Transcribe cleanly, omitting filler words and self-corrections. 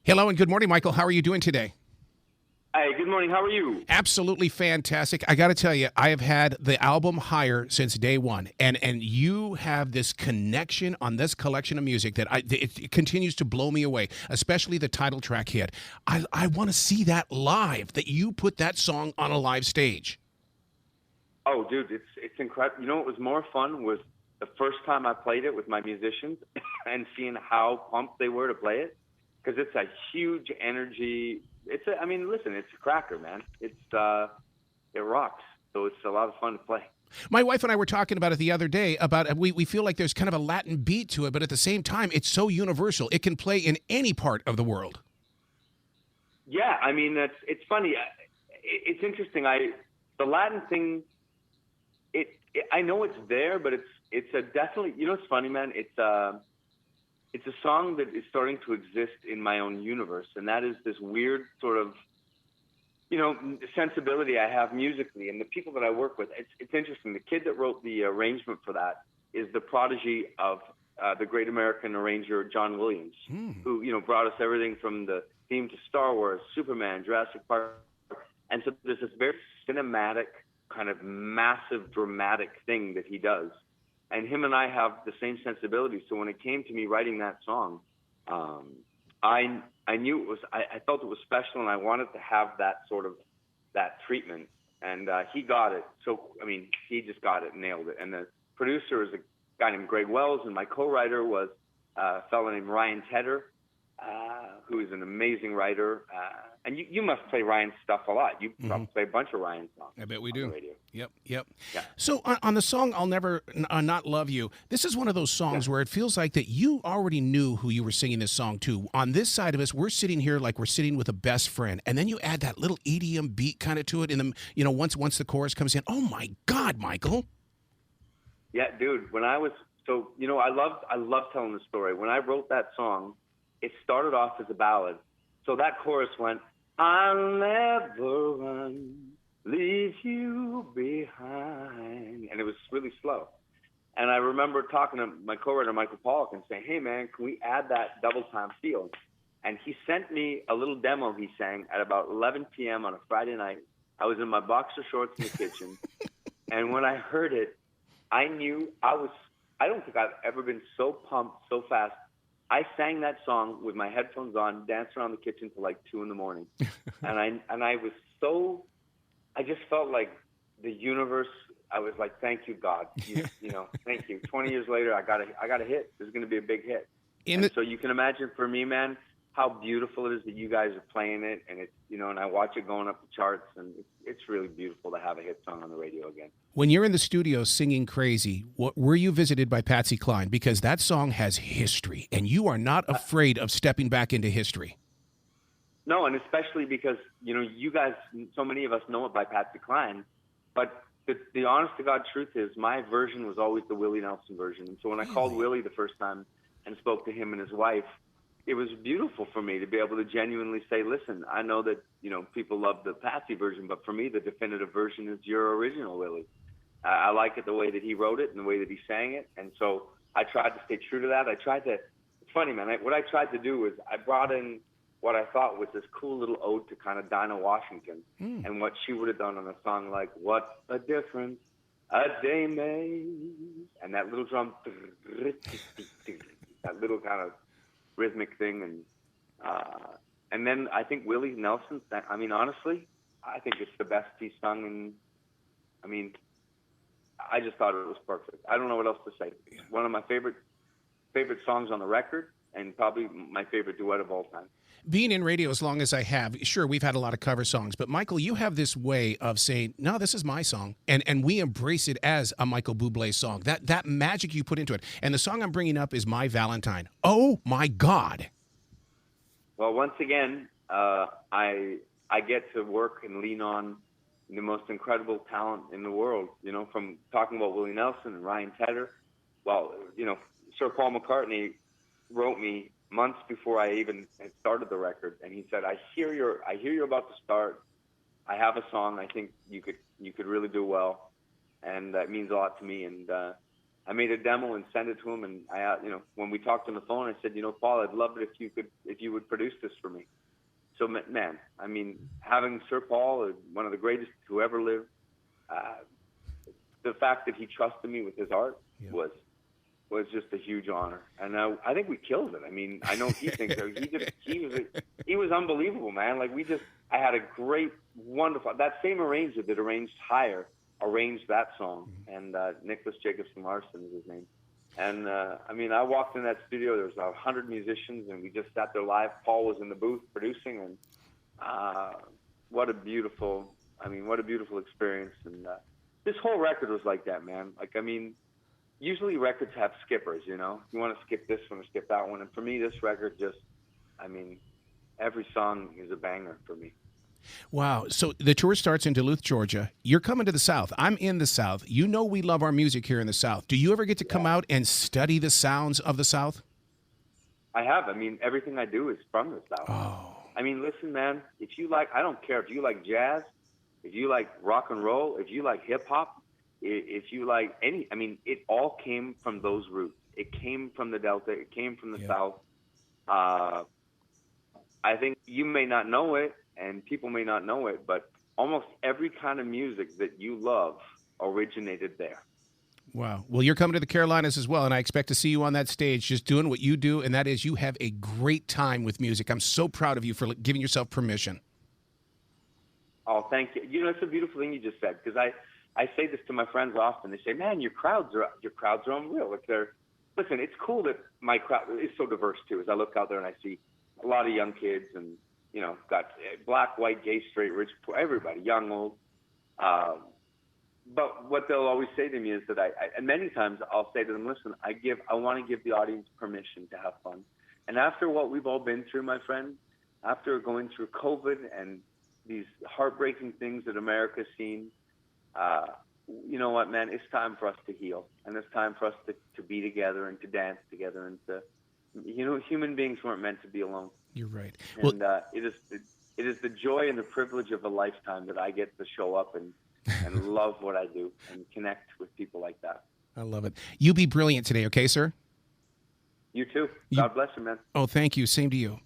Hello and good morning, Michael. How are you doing today? Hi, good morning. How are you? Absolutely fantastic. I got to tell you, I have had the album Higher since day one, and you have this connection on this collection of music that it continues to blow me away, especially the title track hit. I want to see that live, that you put that song on a live stage. Oh, dude, it's incredible. You know what was more fun was the first time I played it with my musicians and seeing how pumped they were to play it, because it's a huge energy. I mean, listen, it's a cracker, man. It rocks. So it's a lot of fun to play. My wife and I were talking about it the other day about we feel like there's kind of a Latin beat to it, but at the same time, it's so universal. It can play in any part of the world. Yeah, I mean, it's funny. It's interesting. The Latin thing. I know it's there, but it's a definitely. You know, it's funny, man. It's a song that is starting to exist in my own universe, and that is this weird sort of, sensibility I have musically, and the people that I work with. It's interesting. The kid that wrote the arrangement for that is the prodigy of the great American arranger John Williams, who brought us everything from the theme to Star Wars, Superman, Jurassic Park, and so there's this very cinematic kind of massive dramatic thing that he does. And him and I have the same sensibility. So when it came to me writing that song, I knew it was, I felt it was special, and I wanted to have that sort of, that treatment. And he got it. So, I mean, he just got it, nailed it. And the producer is a guy named Greg Wells, and my co-writer was a fellow named Ryan Tedder, who is an amazing writer. And you must play Ryan's stuff a lot. You probably play a bunch of Ryan songs. I bet we do. Yep. Yeah. So on the song "I'll Never Not Love You," this is one of those songs where it feels like that you already knew who you were singing this song to. On this side of us, we're sitting here like we're sitting with a best friend, and then you add that little EDM beat kind of to it, and then once the chorus comes in, oh my God, Michael! Yeah, dude. When I was I love telling the story. When I wrote that song, it started off as a ballad. So that chorus went, "I'll never run, leave you behind," and it was really slow. And I remember talking to my co-writer Michael Pollock and saying, "Hey man, can we add that double time feel?" And he sent me a little demo he sang at about 11 p.m. on a Friday night. I was in my boxer shorts in the kitchen, and when I heard it, I knew I don't think I've ever been so pumped so fast. I sang that song with my headphones on, danced around the kitchen till like 2 a.m. and I was I just felt like the universe. I was like, thank you, God. Thank you. 20 years later, I got a hit. This is going to be a big hit. So you can imagine for me, man, how beautiful it is that you guys are playing it, and it's and I watch it going up the charts, and it's really beautiful to have a hit song on the radio again. When you're in the studio singing Crazy, were you visited by Patsy Cline? Because that song has history, and you are not afraid of stepping back into history. No, and especially because, you guys, so many of us know it by Patsy Cline, but the honest to God truth is my version was always the Willie Nelson version. And so when I called Willie the first time and spoke to him and his wife, it was beautiful for me to be able to genuinely say, listen, I know that, people love the Patsy version, but for me, the definitive version is your original, Willie. I like it the way that he wrote it and the way that he sang it. And so I tried to stay true to that. It's funny, man. What I tried to do was I brought in what I thought was this cool little ode to kind of Dinah Washington and what she would have done on a song like "What a Difference a Day Made," and that little drum, that little kind of rhythmic thing, and then I think Willie Nelson. I mean, honestly, I think it's the best he's sung, and I just thought it was perfect. I don't know what else to say. One of my favorite songs on the record, and probably my favorite duet of all time. Being in radio as long as I have, sure, we've had a lot of cover songs, but Michael, you have this way of saying, no, this is my song, and we embrace it as a Michael Buble song. That magic you put into it. And the song I'm bringing up is My Valentine. Oh, my God. Well, once again, I get to work and lean on the most incredible talent in the world, from talking about Willie Nelson and Ryan Tedder. Well, Sir Paul McCartney wrote me months before I even had started the record, and he said, I hear you're about to start. I have a song I think you could really do well, and that means a lot to me. And I made a demo and sent it to him. And when we talked on the phone, I said, Paul, I'd love it if you would produce this for me. So, man, I mean, having Sir Paul, one of the greatest who ever lived, the fact that he trusted me with his art was just a huge honor. And I think we killed it. I mean, I know he thinks so. He was unbelievable, man. Like I had a great, wonderful, that same arranger that arranged Higher arranged that song. And Nicholas Jacobson Larson is his name. And I walked in that studio. There was 100 musicians, and we just sat there live. Paul was in the booth producing, and what a beautiful experience. And this whole record was like that, man. Usually records have skippers. You want to skip this one or skip that one. And for me, this record every song is a banger for me. Wow. So the tour starts in Duluth, Georgia. You're coming to the South. I'm in the South. We love our music here in the South. Do you ever get to come out and study the sounds of the South? I have. Everything I do is from the South. Oh. Listen, man, I don't care if you like jazz, if you like rock and roll, if you like hip hop, if you like it all came from those roots. It came from the Delta. It came from the South. I think you may not know it, and people may not know it, but almost every kind of music that you love originated there. Wow. Well, you're coming to the Carolinas as well, and I expect to see you on that stage just doing what you do, and that is you have a great time with music. I'm so proud of you for giving yourself permission. Oh, thank you. It's a beautiful thing you just said, because I say this to my friends often. They say, man, your crowds are unreal. Listen, it's cool that my crowd is so diverse, too, as I look out there and I see a lot of young kids and, got black, white, gay, straight, rich, poor, everybody, young, old. But what they'll always say to me is that and many times I'll say to them, listen, I want to give the audience permission to have fun. And after what we've all been through, my friend, after going through COVID and these heartbreaking things that America's seen, you know what, man, it's time for us to heal. And it's time for us to be together and to dance together and to, human beings weren't meant to be alone. You're right. And it is the joy and the privilege of a lifetime that I get to show up and love what I do and connect with people like that. I love it. You be brilliant today, okay, sir? You too. God bless you, man. Oh, thank you. Same to you.